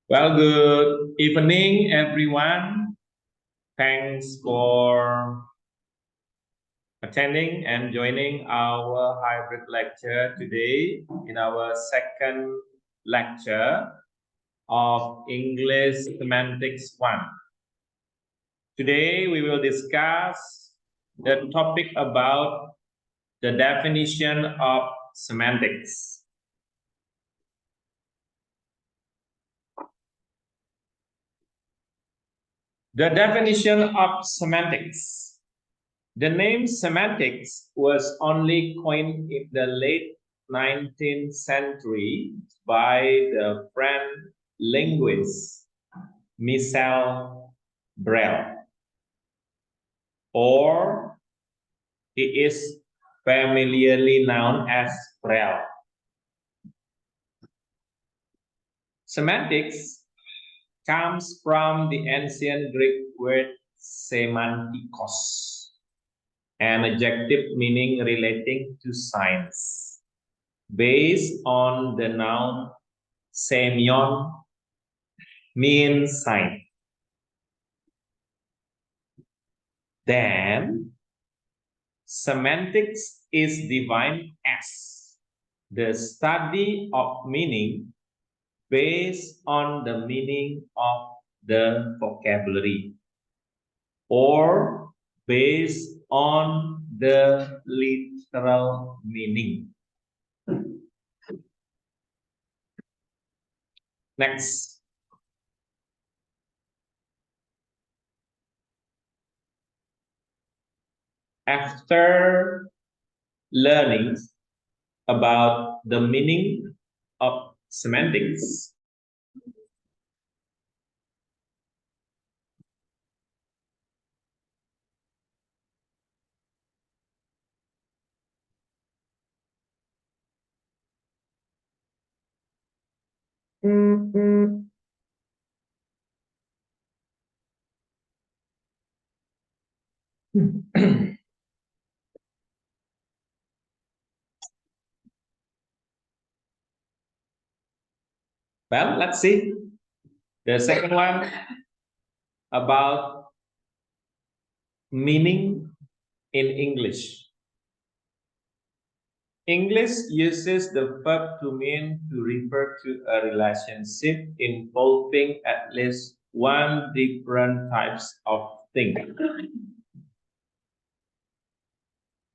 Well, good evening, everyone. Thanks for attending and joining our hybrid lecture today in our second lecture of English Semantics 1. Today, we will discuss the topic about the definition of semantics. The definition of semantics. The name semantics was only coined in the late 19th century by the French linguist Michel Brel, or it is familiarly known as Brel. Semantics comes from the ancient Greek word semantikos, an adjective meaning relating to science, based on the noun semeion, means science. Then, semantics is defined as the study of meaning based on the meaning of the vocabulary, or based on the literal meaning. Next. After learning about the meaning of semantics, well, let's see. The second one about meaning in English. English uses the verb to mean to refer to a relationship involving at least one different types of thing.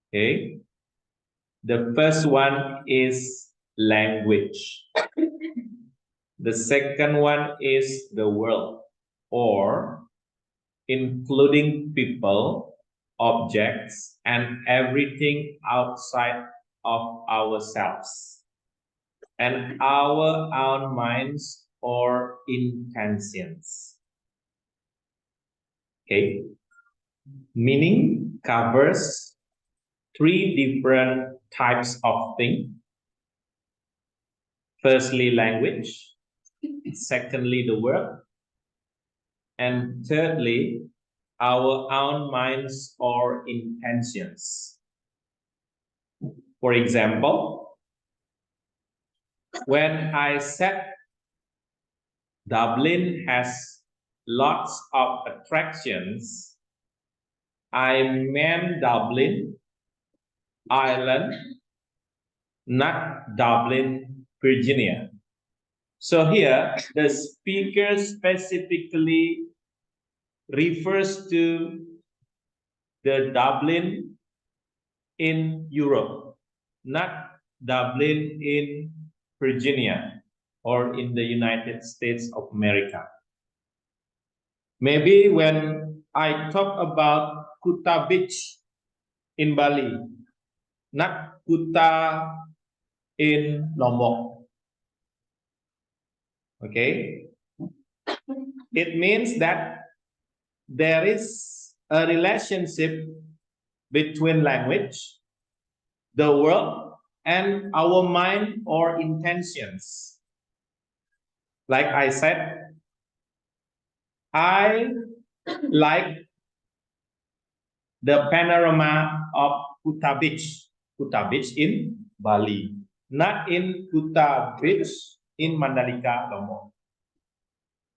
Okay. The first one is language. The second one is the world, or including people, objects, and everything outside of ourselves, and our own minds or intentions. Okay. Meaning covers three different types of things. Firstly, language. Secondly, the world. And thirdly, our own minds or intentions. For example, when I said Dublin has lots of attractions, I meant Dublin, Ireland, not Dublin, Virginia. So here, the speaker specifically refers to the Dublin in Europe, not Dublin in Virginia or in the United States of America. Maybe when I talk about Kuta Beach in Bali, not Kuta in Lombok. Okay? It means that there is a relationship between language, the world, and our mind or intentions. Like I said, I like the panorama of Kuta Beach in Bali, not in Kuta Beach in Mandalika, Lombok.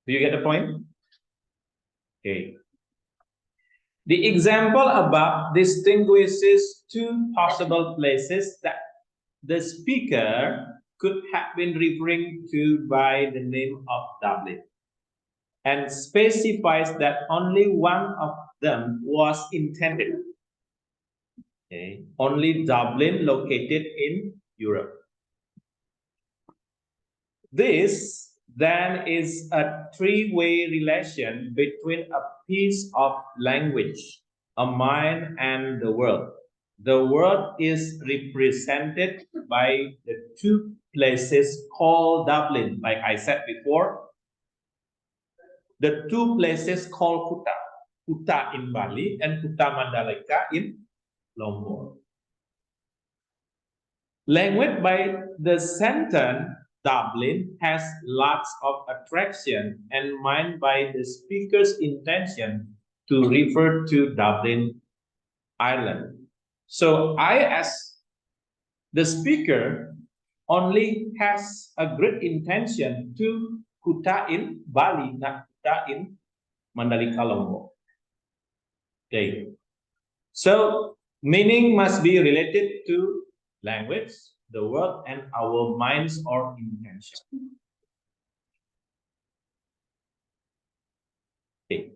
Do you get the point? Okay. The example above distinguishes two possible places that the speaker could have been referring to by the name of Dublin, and specifies that only one of them was intended. Okay. Only Dublin located in Europe. This then is a three-way relation between a piece of language, a mind, and the world. The world is represented by the two places called Dublin, like I said before. The two places called Kuta. Kuta in Bali and Kuta Mandalika in Lombok. Language by the sentence Dublin has lots of attraction and mind by the speaker's intention to refer to Dublin, Ireland. So I, as the speaker, only has a great intention to Kuta in Bali, not Kuta in Mandalika, Lombok. Okay. So meaning must be related to language, the word, and our minds or intention. Okay.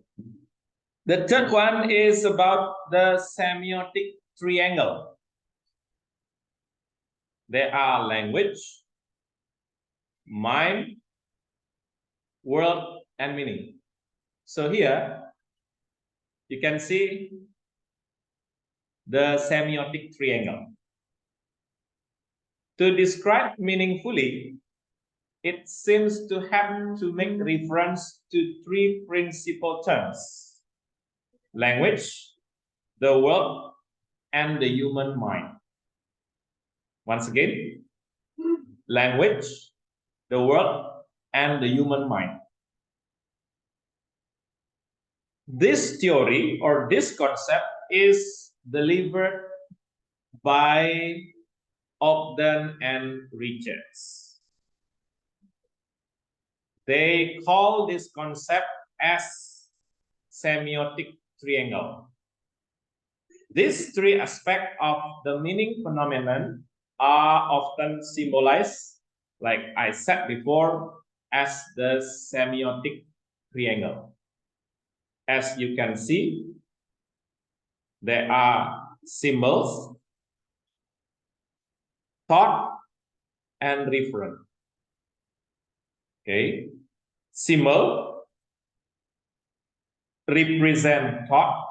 The third one is about the semiotic triangle. There are language, mind, word, and meaning. So here you can see the semiotic triangle. To describe meaningfully, it seems to have to make reference to three principal terms: language, the world, and the human mind. Once again, language, the world, and the human mind. This theory or this concept is delivered by Ogden and Richards. They call this concept as semiotic triangle. These three aspects of the meaning phenomenon are often symbolized, like I said before, as the semiotic triangle. As you can see, there are symbols, thought, and referent. Okay, symbol represent thought,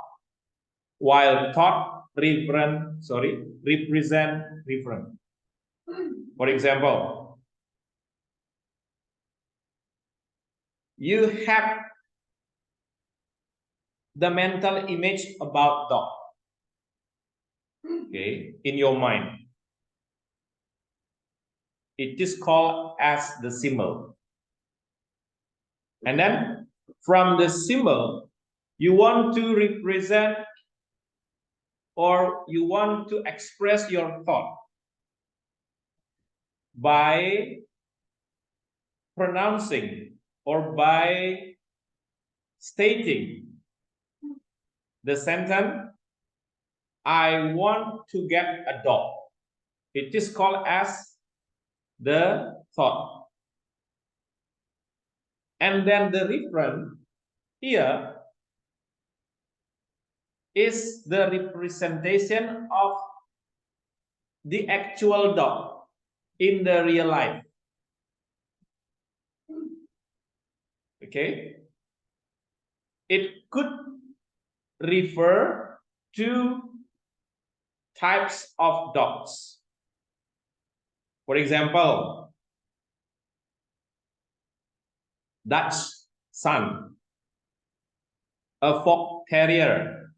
while thought represent referent. For example, you have the mental image about dog, okay, in your mind. It is called as the symbol. And then from the symbol, you want to represent or you want to express your thought by pronouncing or by stating the sentence, I want to get a dog. It is called as the thought. And then the referent here is the representation of the actual dog in the real life. Okay, it could refer to types of dogs. For example, Dutch Sun, a fox terrier,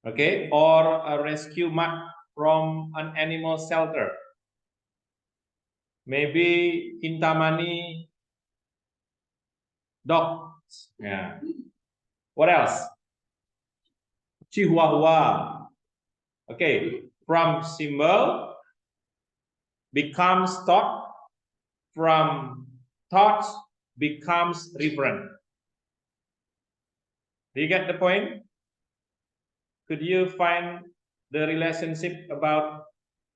okay, or a rescue mutt from an animal shelter. Maybe Kintamani dogs. Yeah. What else? Chihuahua. Okay, from symbol becomes thought, from thoughts becomes referent. Do you get the point? Could you find the relationship about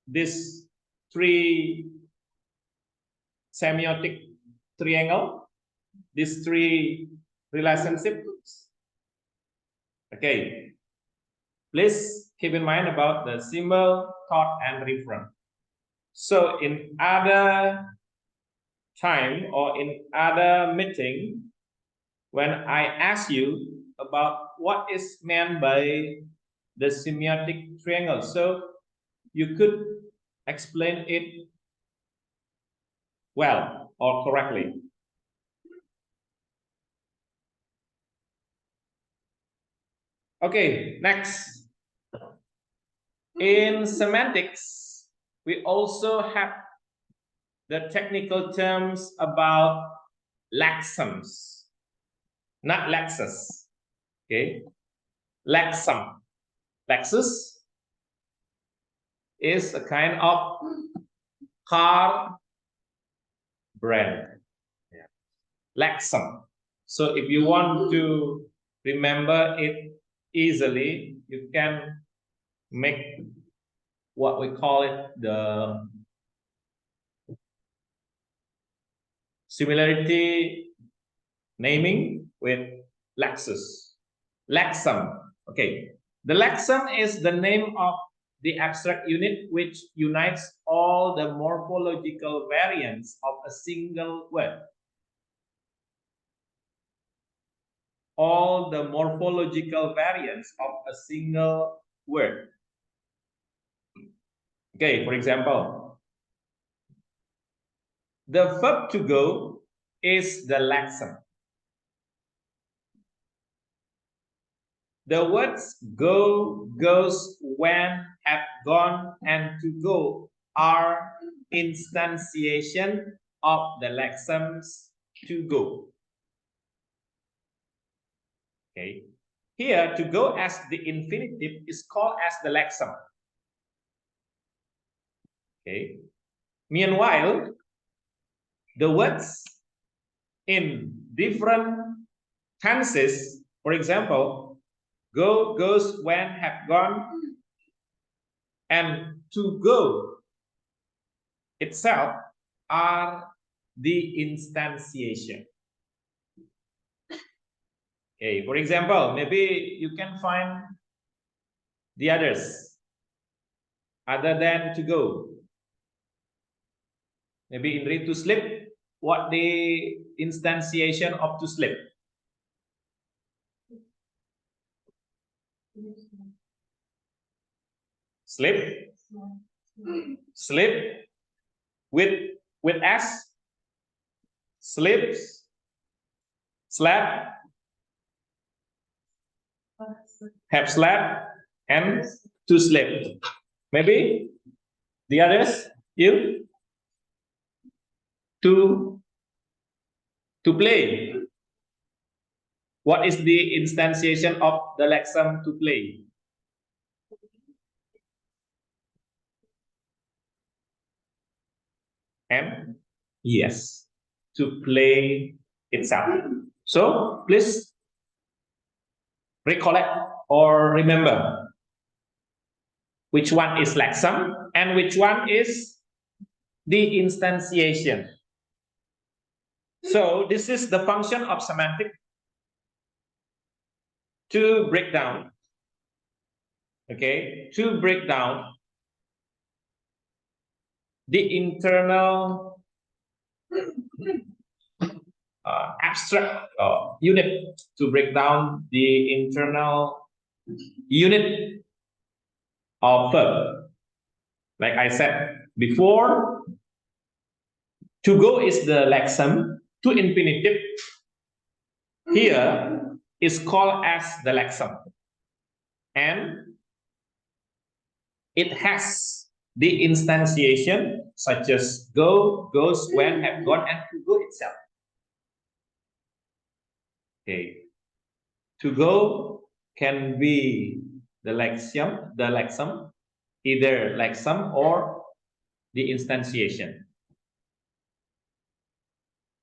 this three semiotic triangle? These three relationships? Okay. Please keep in mind about the symbol, thought, and referent. So in other time or in other meeting, when I ask you about what is meant by the semiotic triangle, so you could explain it well or correctly. Okay, next. In semantics, we also have the technical terms about lexems, not lexus. Okay, lexem. Lexus is a kind of car brand. Yeah. Lexem. So if you want to remember it easily, you can make what we call it the similarity naming with Lexus. Lexem. Okay. The lexem is the name of the abstract unit which unites all the morphological variants of a single word. All the morphological variants of a single word. Okay, for example, the verb to go is the lexem. The words go, goes, when, have gone, and to go are instantiation of the lexems to go. Okay. Here, to go as the infinitive is called as the lexem. Okay. Meanwhile, the words in different tenses, for example, go, goes, when, have gone, and to go itself are the instantiation. Okay, for example, maybe you can find the others other than to go. Maybe in read to sleep, what the instantiation of to sleep? Sleep. Sleep with S. Sleeps. Slept. Have slept and to sleep. Maybe the others you to play. What is the instantiation of the lexem to play? And yes, to play itself. So please recollect or remember which one is lexem and which one is the instantiation. So this is the function of semantic to break down. Okay, to break down the internal abstract unit, to break down the internal unit of verb. Like I said before, to go is the lexem, to infinitive here is called as the lexem. And it has the instantiation such as go, goes, when, have gone, and to go itself. Okay. To go can be the lexem, either lexem or the instantiation.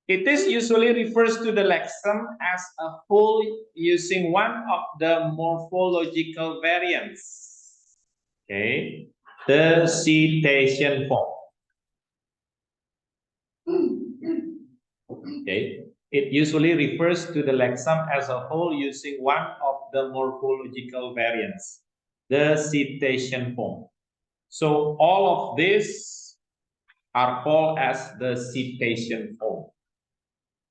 It is usually refers to the lexeme as a whole using one of the morphological variants. Okay, the citation form. Okay, it usually refers to the lexeme as a whole using one of the morphological variants, the citation form. So all of these are called as the citation form.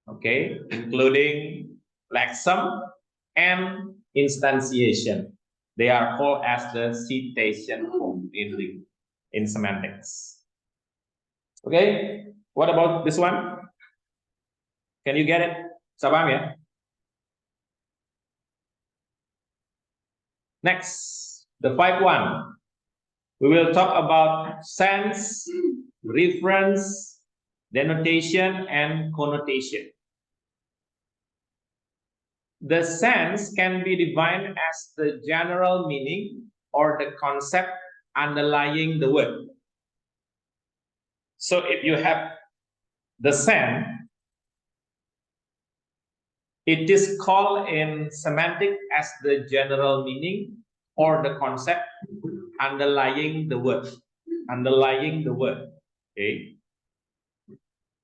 Okay, including lexeme and instantiation. They are called as the citation form in semantics. Okay, what about this one? Can you get it? Sabang ya? Next, the 5-1. We will talk about sense, reference, denotation, and connotation. The sense can be defined as the general meaning or the concept underlying the word. So if you have the sense, it is called in semantic as the general meaning or the concept underlying the word. Okay.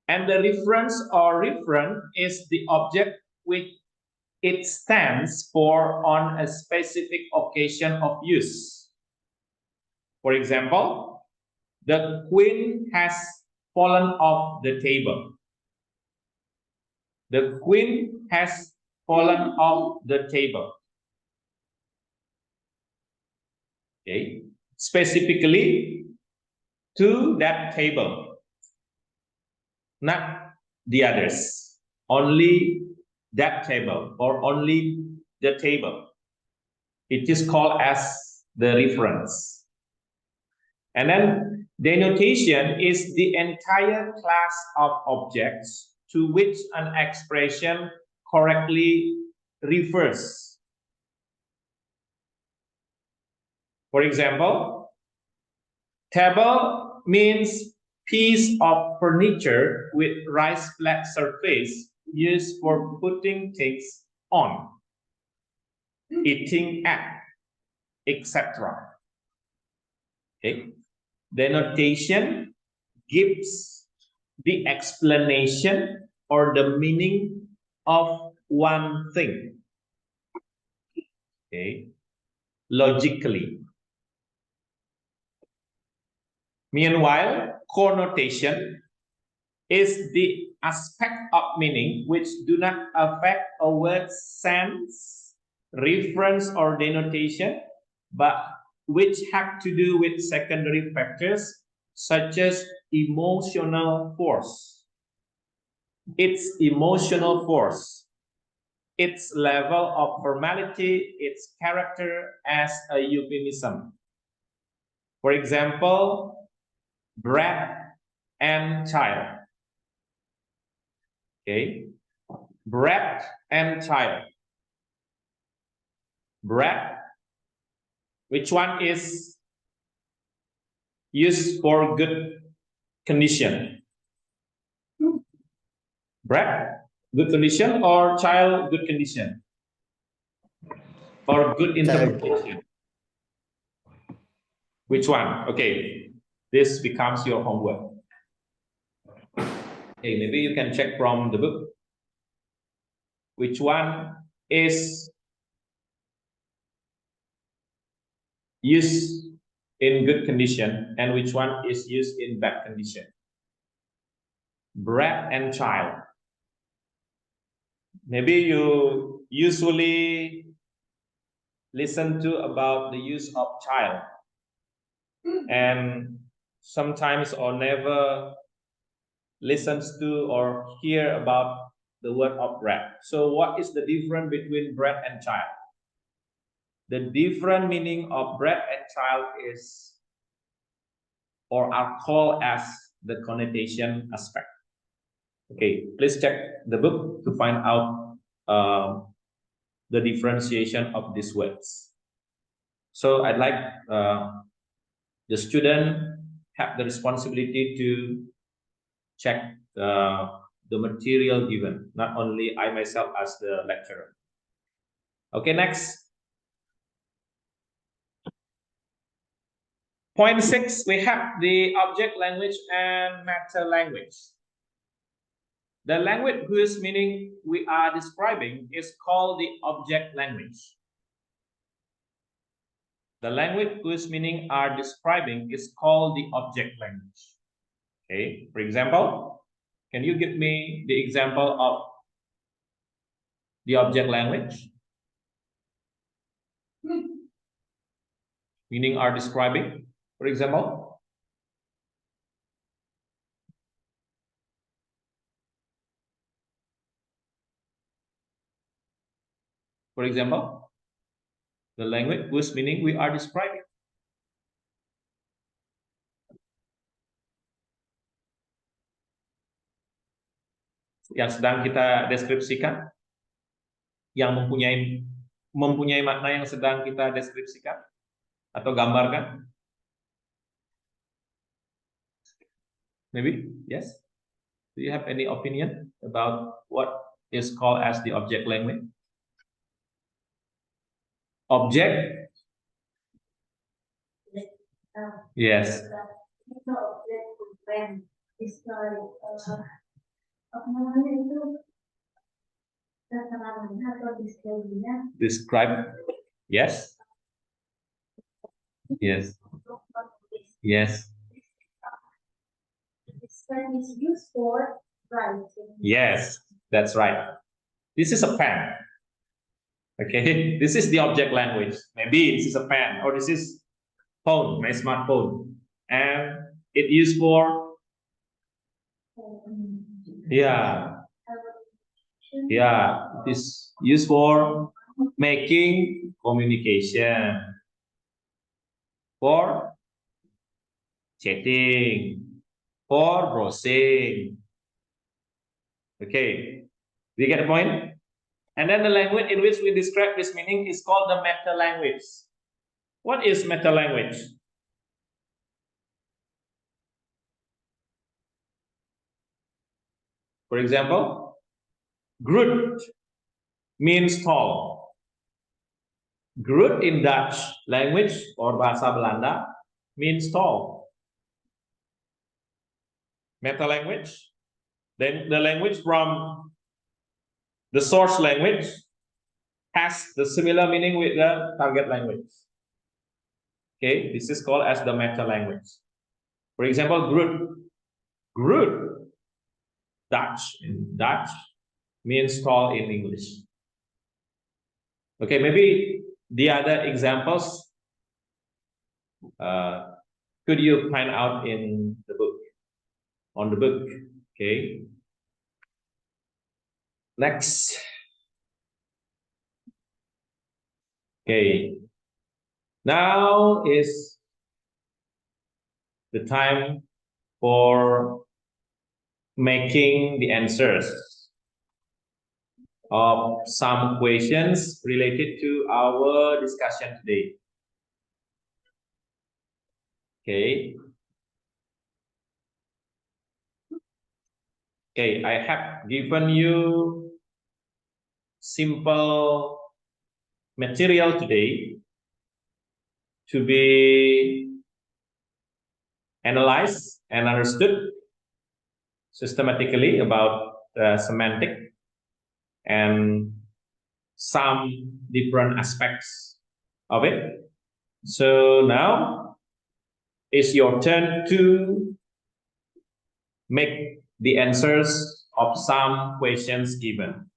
And the reference or referent is the object which it stands for on a specific occasion of use. For example, the queen has fallen off the table. The queen has fallen off the table. Okay, specifically to that table, not the others, only that table or only the table. It is called as the reference. And then denotation is the entire class of objects to which an expression correctly refers. For example, table means piece of furniture with raised flat surface used for putting things on, eating at, etc. Okay. Denotation gives the explanation or the meaning of one thing. Okay. Logically. Meanwhile, connotation is the aspect of meaning which do not affect a word's sense, reference, or denotation, but which have to do with secondary factors such as emotional force, its emotional force, its level of formality, its character as a euphemism. For example, bread and child. Okay, bread and child. Bread, which one is used for good condition? Bread, good condition, or child, good condition? Or good interpretation? Which one? Okay, this becomes your homework. Okay, maybe you can check from the book. Which one is used in good condition and which one is used in bad condition? Bread and child. Maybe you usually listen to about the use of child and sometimes or never listens to or hear about the word of bread. So what is the difference between bread and child? The different meaning of bread and child is or are called as the connotation aspect. Okay, please check the book to find out the differentiation of these words. So I'd like the student have the responsibility to check the material given, not only I myself as the lecturer. Okay, next. Point 6, we have the object language and meta language. The language whose meaning we are describing is called the object language. The language whose meaning are describing is called the object language. Okay, for example, can you give me the example of the object language? Meaning are describing, for example. For example, the language whose meaning we are describing. Yang sedang kita deskripsikan, yang mempunyai makna yang sedang kita deskripsikan atau gambarkan. Maybe, yes. Do you have any opinion about what is called as the object language? Object? Yes. Describe. Yes. Yes. Yes. This pen is used for writing. Yes, that's right. This is a pen. Okay, this is the object language. Maybe this is a pen, or this is phone, my smartphone, and it used for yeah, it is used for making communication, for chatting, for browsing. Okay, do you get the point? And then the language in which we describe this meaning is called the meta language. What is meta language? For example, Groot means tall. Groot in Dutch language or bahasa Belanda means tall. Meta language. Then the language from the source language has the similar meaning with the target language. Okay, this is called as the meta language. For example, Groot. Groot, Dutch in Dutch means tall in English. Okay, maybe the other examples could you find out in the book, on the book. Okay. Next. Okay. Now is the time for making the answers of some questions related to our discussion today. Okay. Okay, I have given you simple material today to be analyzed and understood systematically about semantic and some different aspects of it. So now it's your turn to make the answers of some questions given.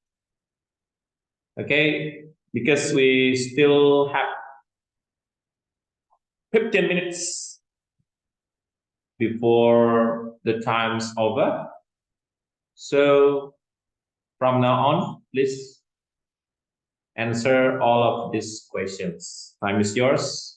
Okay, because we still have 15 minutes before the time's over. So from now on, please answer all of these questions. Time is yours.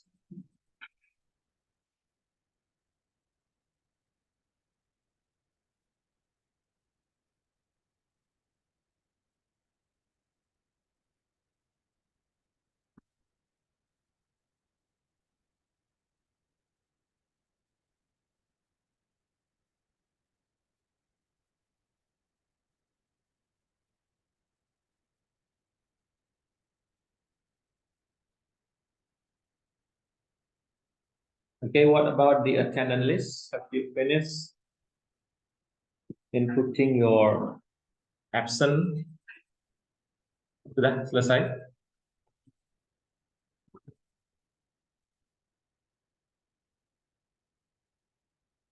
Okay, what about the attendance list? Have you finished inputting your absent? Sudah selesai?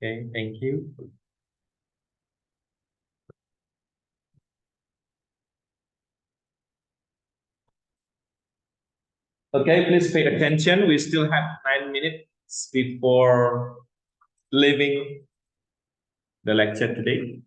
Okay, thank you. Okay, please pay attention. We still have 9 minutes before leaving the lecture today.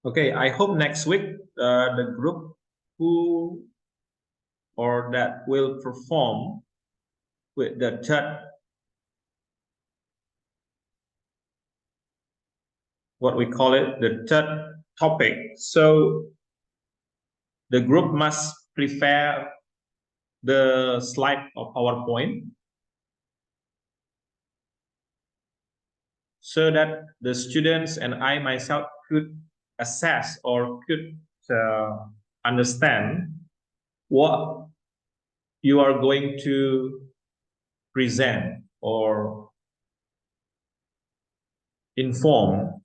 Okay, I hope next week the group who or that will perform with the third, what we call it, the third topic. So the group must prepare the slide of PowerPoint so that the students and I myself could assess or could understand what you are going to present or inform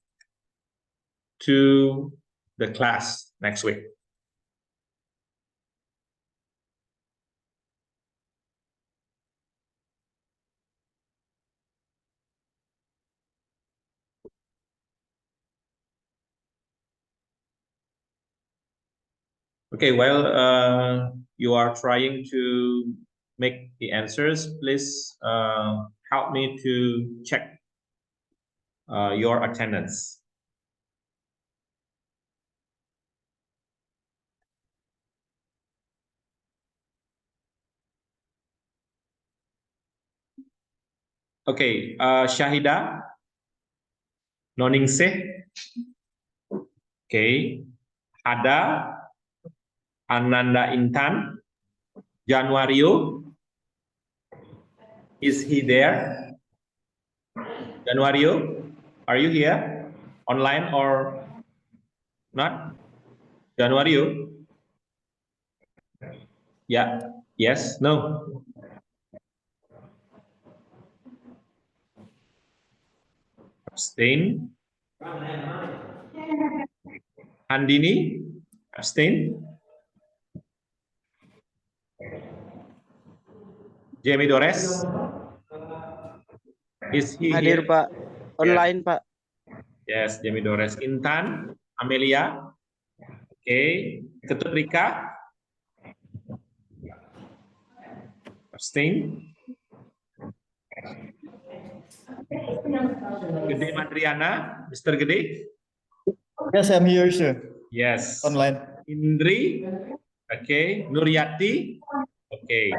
to the class next week. Okay, while you are trying to make the answers, please help me to check your attendance. Okay, Syahida, Noningsih, okay, Ada, Ananda Intan, Januario, Is he there? Januario, are you here? Online or not? Januario? Yeah. Yes. No. Abstain. Andini? Abstain. Jamie Dores? Is he Hadir, here? Pak. Yes. Online, Pak. Yes, Jamie Dores. Intan? Amelia? Okay. Ketut Rika? Abstain. Gede Madriana? Mr. Gede? Yes, I'm here, sir. Yes. Online. Indri? Okay. Nuryati? Okay.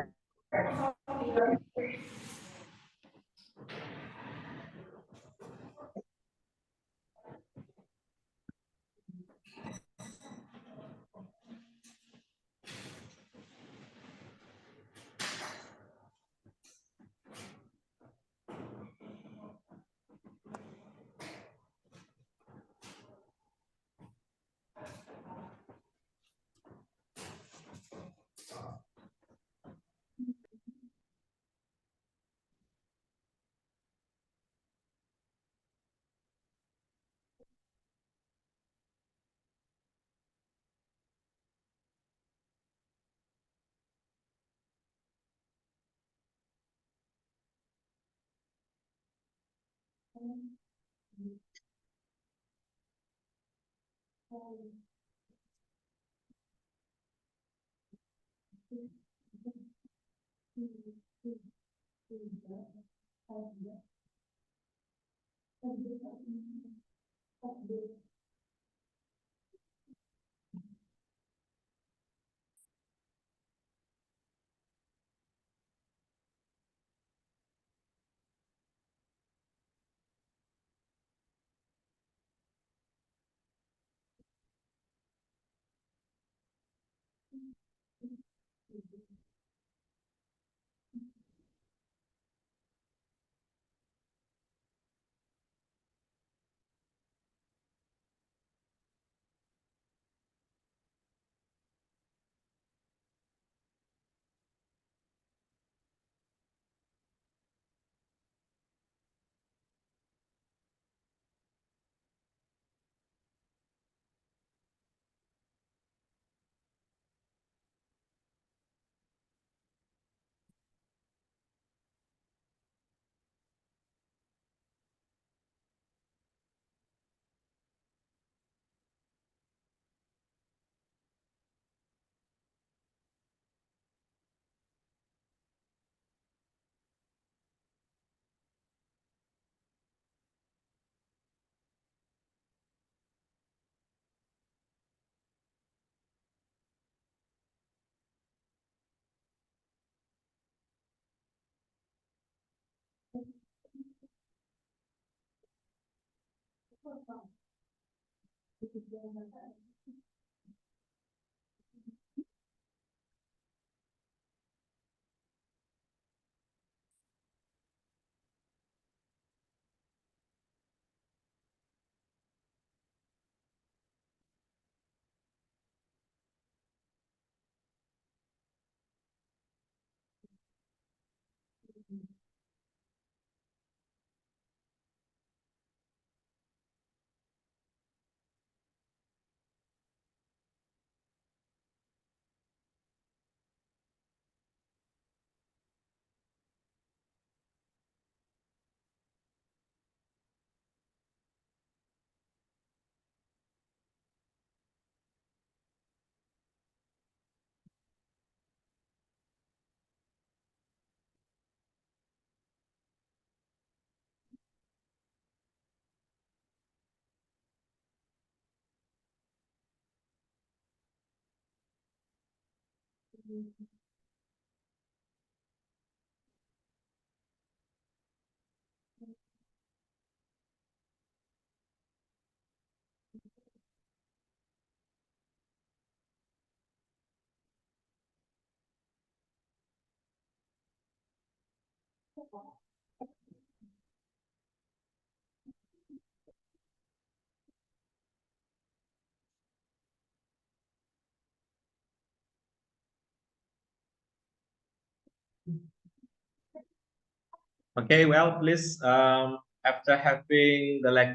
Okay, well, please, after having the lecture,